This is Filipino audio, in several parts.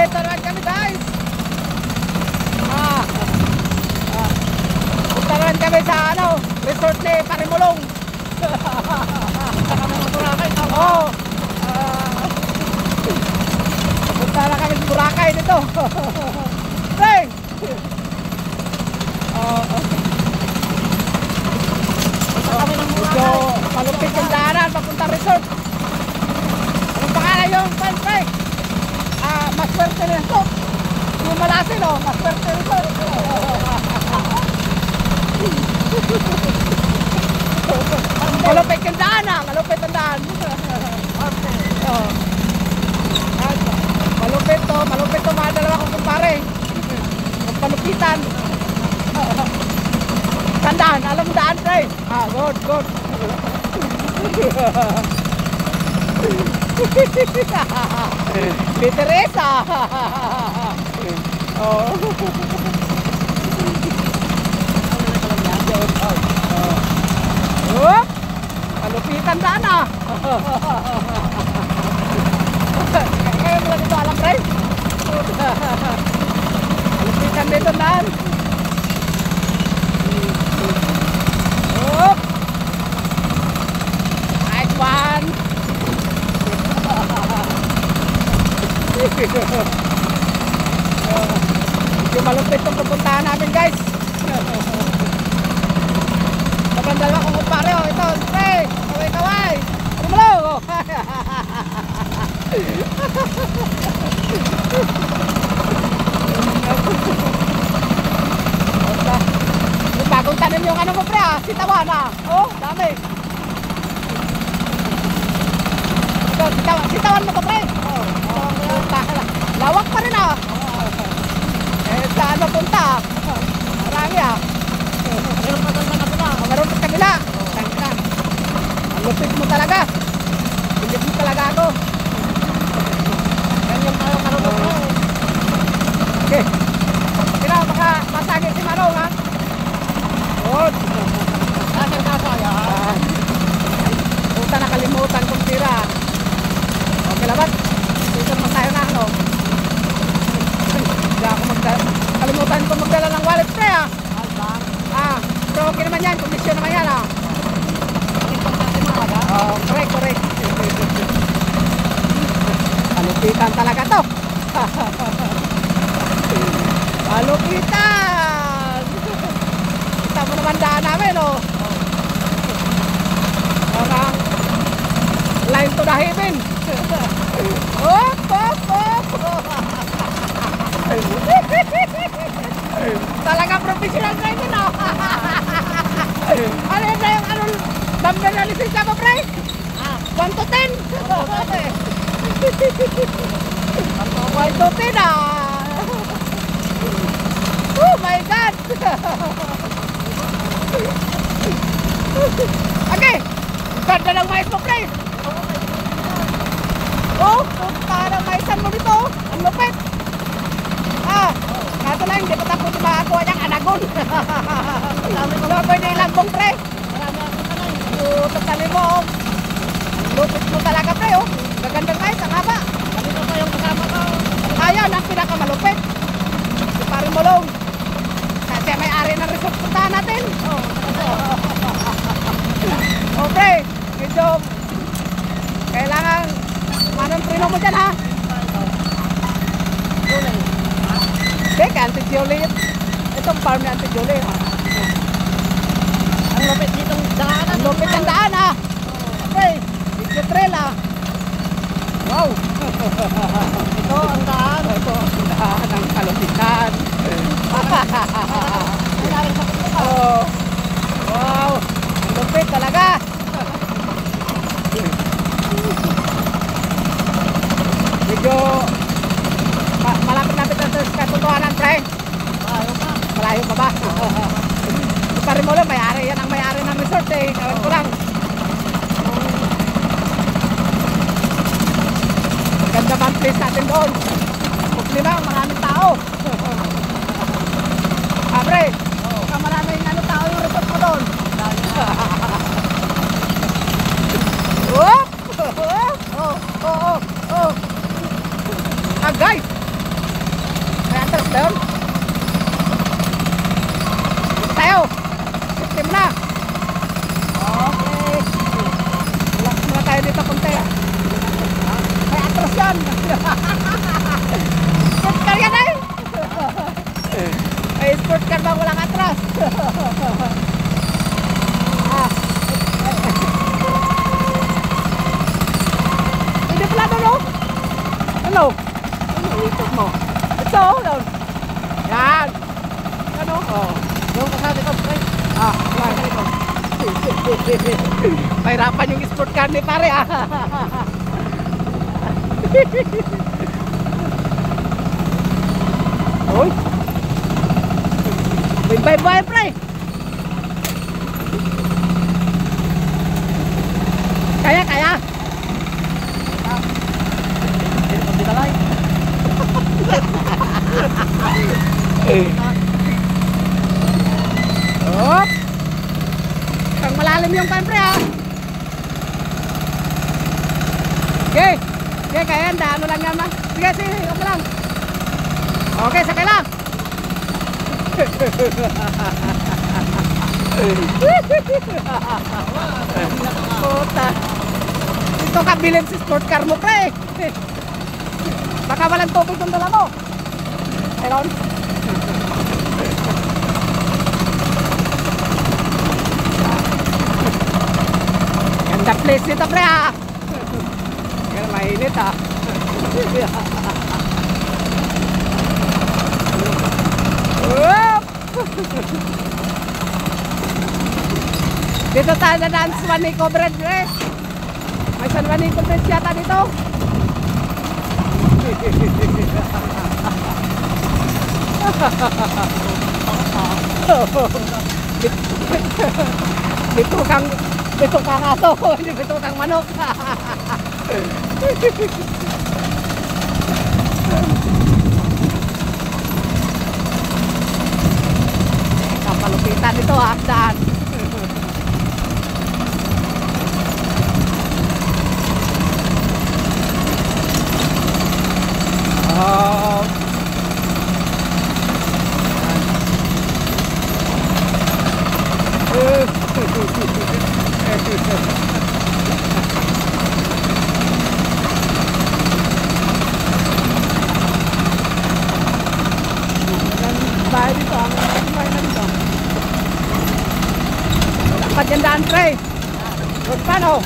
Dito naman kami guys. Punta naman kami sa ano, resort ni Parimulong. Oo. Punta na kami sa Boracay dito. Hey! Medyo malupit yung daanan papunta resort. Anong pangalan yung fan, pre? Maswerte resort. Yung Malasin, oh, Maswerte resort. Malupit yung daanan, malupit ang daan. Malupit to, mga dalawa kong kumpare. Magpalupitan. Tandaan, alam mo daan, pre? Good, good. Teresa. Oh. Oh. Palupitan daan ah. Ngayon mo dito alam, pre? Palupitan dito daan. Oh. Nice one. Medyo malupit itong pupuntahan namin, guys. Sobrang dalawa kong kumpare, oh. Ito, pre, kaway-kaway. Rumalo. Yung bagong tanim yung ano mo, pre, sitawan, oh, dami. Ito, sitawan mo to, pre. Lawak pa rin, saan mapunta? Marami, meron pa kabila. Ang lupit mo talaga. Lupit mo talaga ako. Ganyan tayo marunong, pre. Okay. Kaya baka masagin si Manong, good. Asan ka pa, puta, nakalimutan kong tira. Okay labat. Dito naman tayo na, ano. Hindi ako kalimutan ko magdala ng wallet, pre, pero okay naman yan, kondisyon naman yan, correct, correct. Palupitan talaga to. Palupitan. Kita mo naman daan namin, parang line to the heaven. Hop, hop, hop. Talaga professional na yun, ano yun na yung number na lisensya mo, pre? 1 to 10? 1 to 10, oh my God. Okay, ganda ng mais mo, pre. Oh, punta ng maisan mo dito. Ang lupit. Kaso lang, hindi pa tapos makakuha niyang anagon. Lover na ilang bong, pre. Tatali mo, lupit mo talaga, pre, gagandang guys, ang haba. Kanino pa yung kasama ko? Ayan, ang pinakamalupit. Si Parimulong. Kasi may-ari ng resort puntahan natin. Pre, medyo kailangan manong prino mo dyan, Teka, Auntie Jolie. Itong farm ni Auntie Jolie, Ang lupit ditong daan. Ang lupit ang daan, Okay, medyo trail, Wow. Ito ang daan. Ito ang daan ng kalupitan. Wow. Ang lupit talaga. Medyo malapit-lapit na sa katotohanan, pre. Malayo pa ba? Parimulong, may-ari yan ang may-ari ng resort, Kawan ko lang. Ganda ba ang place natin doon? Hopefully lang, maraming tao. Pre, maraming tao yung resort mo doon. Guys, ba yun? Dito tayo. Safety mo na. Okay. Relax muna tayo dito konti. May atras yan. Sport car yan eh. May sport car ba walang atras? Hindi pala doon oh. Hello. Ano ikot mo? Ito oh. Yan. Ano? Oh. Yung kasali ko. Wala ka ito. Mahirapan yung sport car ni pare ah. Uy. Bye pre. Kaya. Hindi talay. Oh. Kang malalim yung pan pre ah. Okay, kaya ano lang yan ah. Sige, okay lang. Okay, sakay lang. Puta. Ito kabilin si sport car mo pre. Baka walang tubig yung dala mo. Ayun. Ganda place nito pre ah. Kaya mainit ah. Dito tayo na daan sa San Juanico Bridge eh. May San Juanico Bridge yata dito. Bito kang aso, hindi bito kang manok. Kapalupitan ito ha, daan. Bahay dito, ang bahay na dito. Lakad yan daan pre. Road pan oh.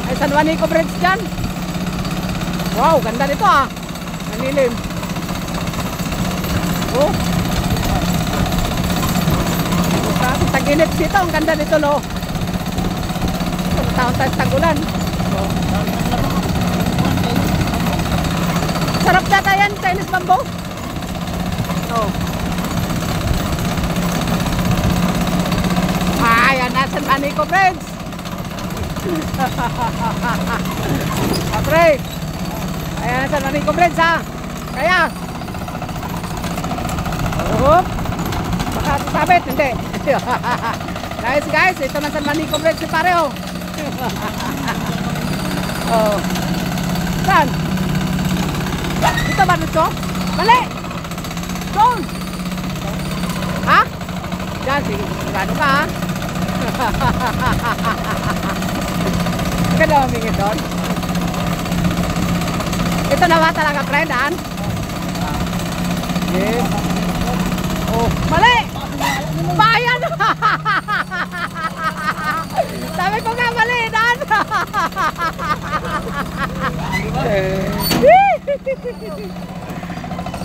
Ay San Juanico Bridge dyan. Wow, ganda dito ah. Nanilim. Oh. Tag-init dito, ang ganda dito no. Taon tayo tag-ulan. Sarap data yan, Chinese bamboo. Oh. Ayan na San Juanico Bridge. Pre. Ayan na San Juanico Bridge ha. Kaya. Oh. Baka sabit, hindi. Guys, ito na San Juanico Bridge si pare oh. Oh. Saan? Dito ba dito? Mali! Doon! Ha? Diyan, sige. Sigurado ka ha? Ganda humingin doon. Ito na ba talaga friend, han? Yes. Oh, mali! Bayan! Sabi ko nga mali, Dan!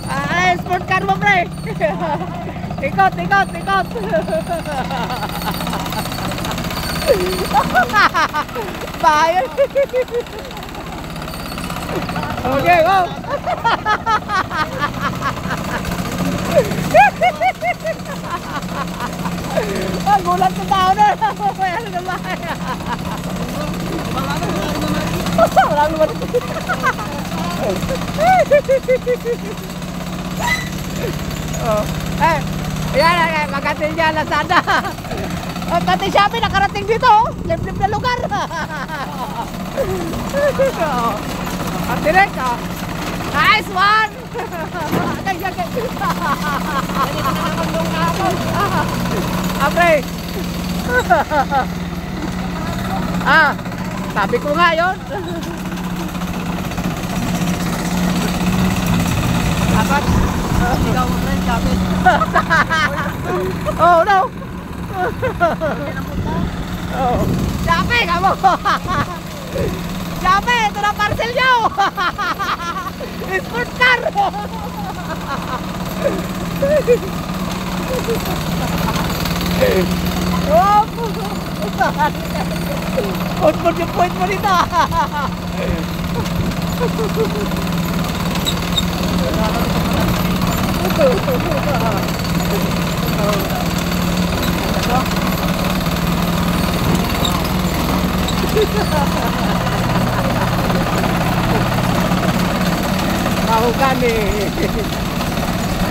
Ay, sport car mo, pre! Ikot! Bayan! Okay, go! Ang gulat sa tao na. Ano naman? Wala naman. Ayan, magating niya Lazada. Pati Shopee nakarating dito. Liblib na lugar. At direct. Nice one! Ganyan. Abre! Sabi ko nga yun. Dapat? Ikaw mo friend, dapat. Oh no! Oh. Sabi ka mo! Sabi! Ito na parcel nyo! Sport car! Oh! Put yung point mo dito!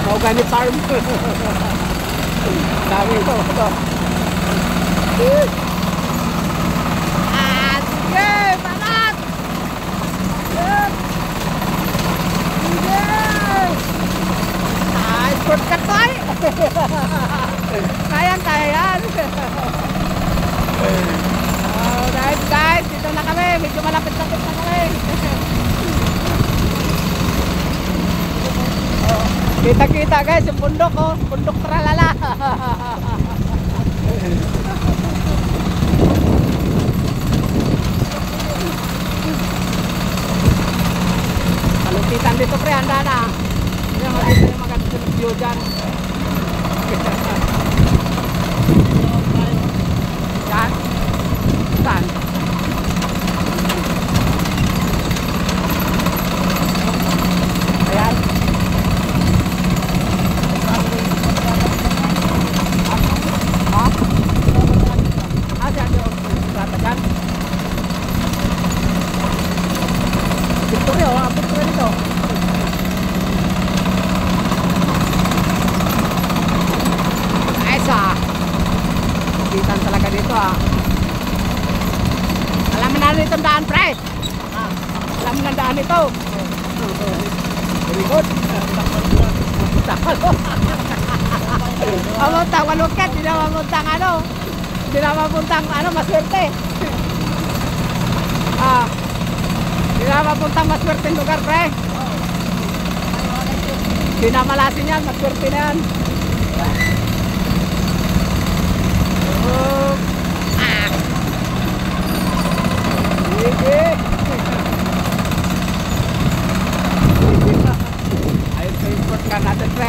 Mahogany farm. Dami ito. Sige, palat! Shortcut to ay! Kayang-kaya yan. Alright guys, dito na kami. Medyo malapit-lapit na kami. Kita-kita guys, yung bundok oh. Bundok tralala. Malumpitan dito pre, handa na. Hindi na makita yung magandang view dyan. Yan. Saan? Ayan. Kitan talaga dito Alam mo na dito ang daan pre. Alam mo na daan ito. Very good. Mamuntang malukit. Hindi na mamuntang hindi na mamuntang maswerte. Hindi na mamuntang maswerteng lugar pre. Hindi na malasin yan. Maswerte na yan. Sige. Ayun sa import ka natin pre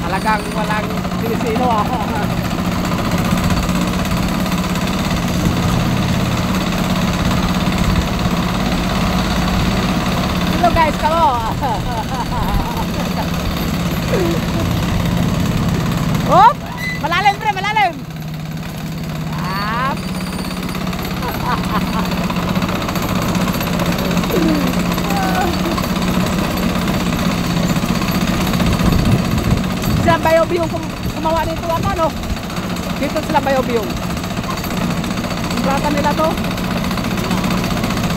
talagang walang Pilipino Hello guys, kamo. Hop! Malalim pre, malalim. Sila Bayobiyong gumawa nito dito sila Bayobiyong. Kontrata nila to.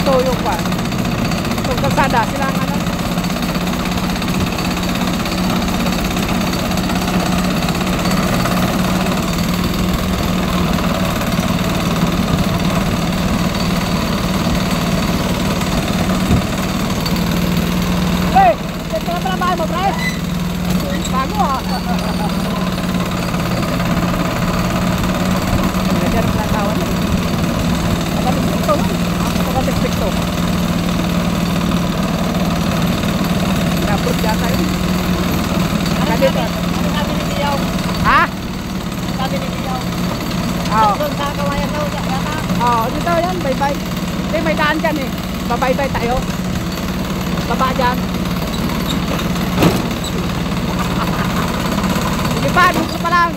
Ito yung pa. Itong kalsada sila mo pre? Bago Nandiyan ang platawan Pagkatiktik to Rapot yata yun Nakadito Sabi ni Tiyaw Ha? Sabi ni Tiyaw Doon sa kawayan daw dito yan, bye-bye Hindi, may daan dyan Babay-bye tayo Baba dyan Sige pa, dito pa lang.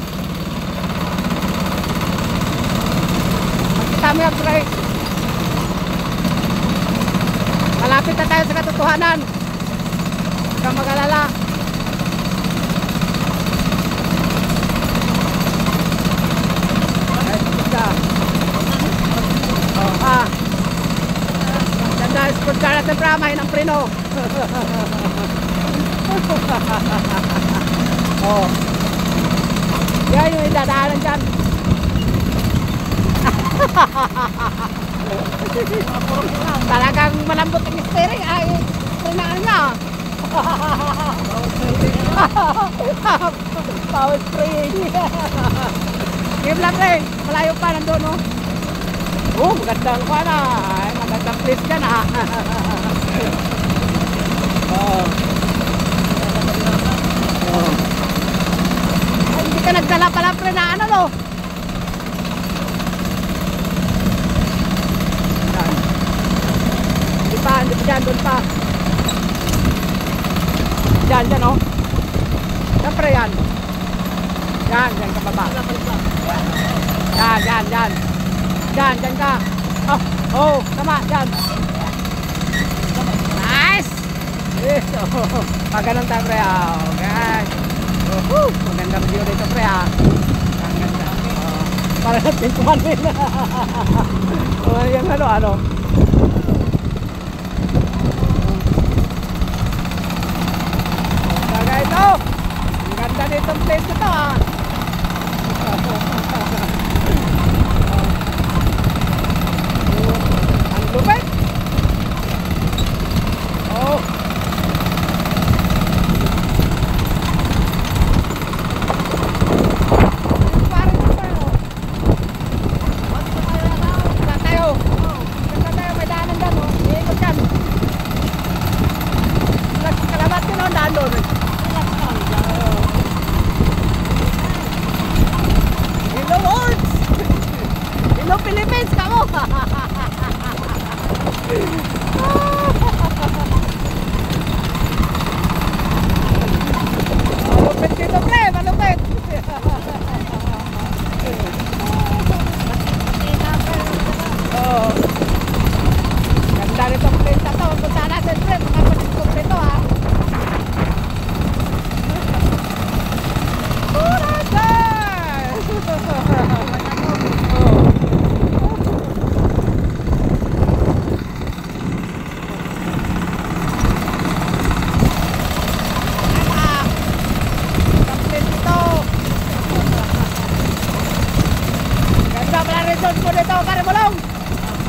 Magkita mo yan, pre. Malapit na tayo sa katotohanan. Huwag kang mag-alala. Ganda Tapos ka natin pramahin ang preno. Oh. Yan yung idadaanan dyan. Talagang malambot ang steering ay prenaan niya. Power spring. Game lang rin. Malayo pa nandun, no? Oh, magandang pa na. Ay, magandang place ka na. Oh. Oh. Ay, hindi ka nagdala pala prenaan, ano? Yan. Hindi pa dyan, doon pa. Dyan, oh. Siyempre yan. Yan ka baba. Yan. Dyan ka. Oh, tama, dyan. Nice! Yes, oh. Maganon tayo, pre. Okay. Magandang view dito, pre. Ang ganda. Para natin kumanin. Yan, ano. Ito, ang ganda nitong place ito, ha. Ang lupit. Oh. May daanan dyan, oh. Iikot yan. Kalabat ko noon, daan doon. Hello world! Hello Philippines, kamo! Malupit dito, pre! Malupit! Oh. Ganda nitong place na to. Punta natin, pre. Mga panisok nito, ha.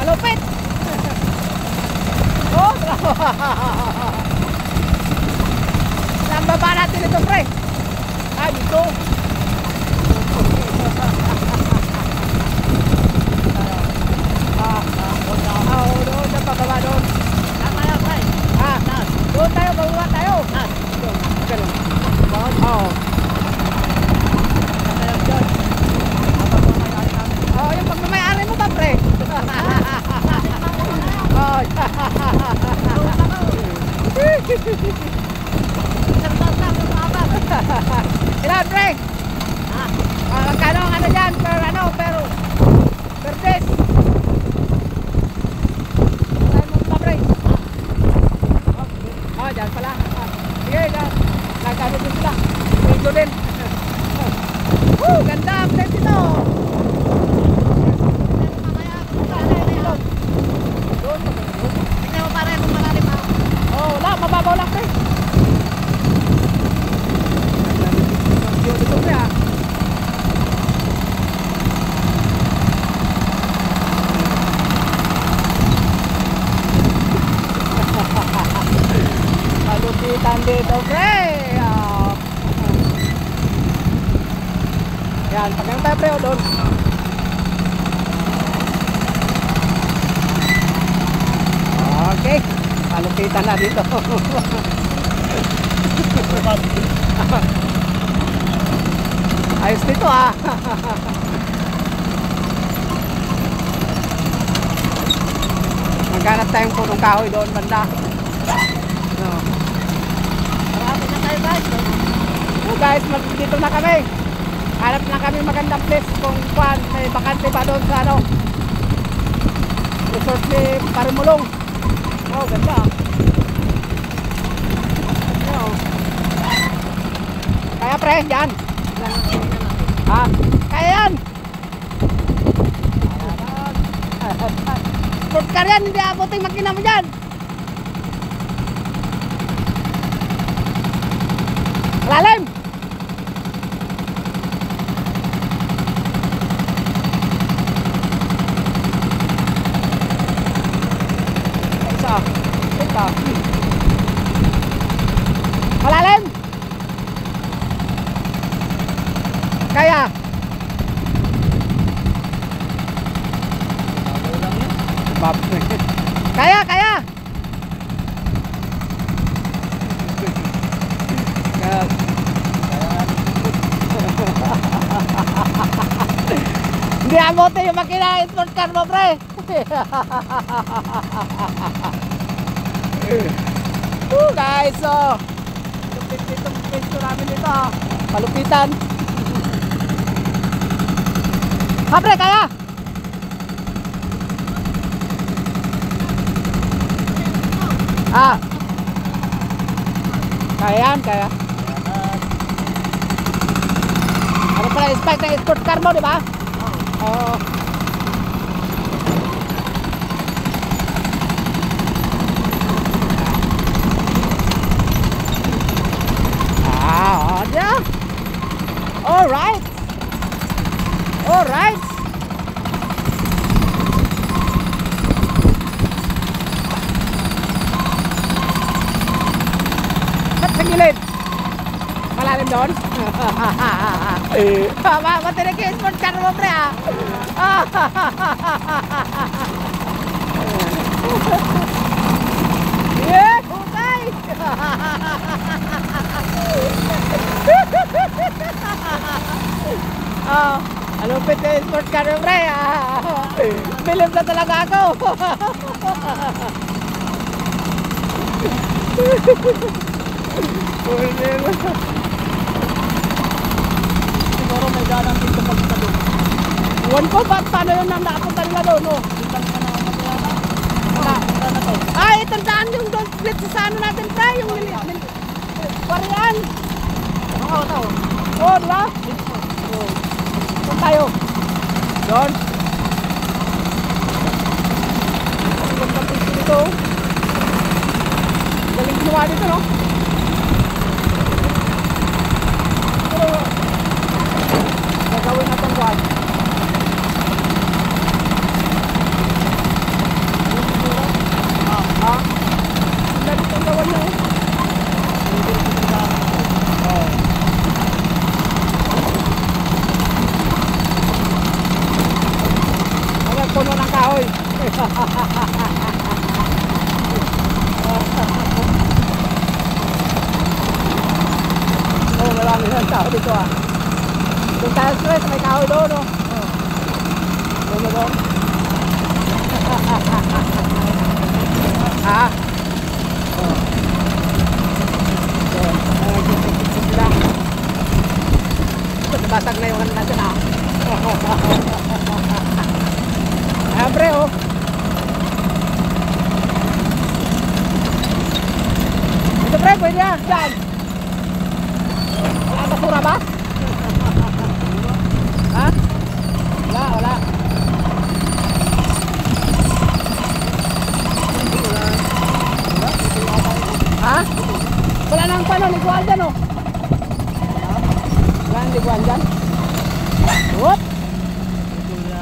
Malupit! Oh, bravo! Saan baba natin ito, pre? Ah, dito. Doon na pababa doon. Doon tayo, bababa tayo. Ganun. Oo. Oh, yung pagmamayari mo ba, pre? Oh. Ilan, pre? Magkano ang ano dyan? Per days? Saan mo ba, pre? Oh, dyan pala. Sige, dyan. Nagkano din sila. Ito din. Ganda ang place ito. Tingnan mo pare kung malalim ako. Oh, wala, mababaw lang, pre. Yun, ito, pre, ha. Malupitan dito, pre. Yan, pagkang tayo, pre, doon. Okay, malupitan na dito. Ayos dito, ha. Maghanap tayong punong kahoy doon, banda. No. Marami na tayo, guys. So, guys, dito na kami. Hanap na kami magandang place kung may bakante ba doon sa ano. Resort ni Parimulong. Oh, ganda. Kaya, pre, yan. Ha? Kaya yan. Sport car yan, hindi abuting makina mo dyan. Malalim! Isa. Ito. Malalim! Kaya! Kaya, kaya! Hindi amote yung makina sport car mo, pre. Guys, so lupit itong pwesto namin dito. Palupitan. Ha, pre, kaya? Ah. Kaya yan, kaya. Ano pala, spike ng sport car mo, di ba? Oo. Ah, yeah. All right. All right. Ba't sa gilid? Malalim doon? Matinig yung sport car mo, pre, ah. Yeah, okay. Alupit yung sport car mo, pre, ah. Bilib na talaga ako. Siguro may ganang dito pagpunta doon. Iwan ko, paano yun nang nakapunta nila doon, no? Ay, itong daan yung doon split sa ano natin, pre, yung Parian. Ito. Oo, di ba? Saan tayo? Doon? Ang ganda pwesto dito. Galing ginawa dito, no? Pero, gagawin natin buwan. Ha? Ang dami itong gawan na, eh. Puno ng kahoy. Oh, marami ng tao dito, ah. Kung tayo stress, may kahoy doon, no? Doon na doon. Ha? Basag na yung ano natin, ah. Ayan, pre, oh. Ito, pre, pwede yan. Diyan. Wala basura ba? Ha? Wala, wala. Ha? Wala nang paano, liguan dyan, oh. Wala nang liguan dyan. Whoop!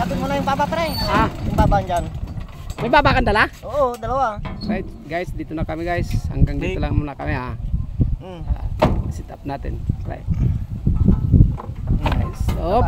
Kapit mo na yung baba, pre. Ah, Yung baba dyan. may baba kang dala? Oo, dalawa. Right, guys, dito na kami, guys. Hanggang dito lang muna kami, ha. Mm. Sit up natin. Right. Guys, so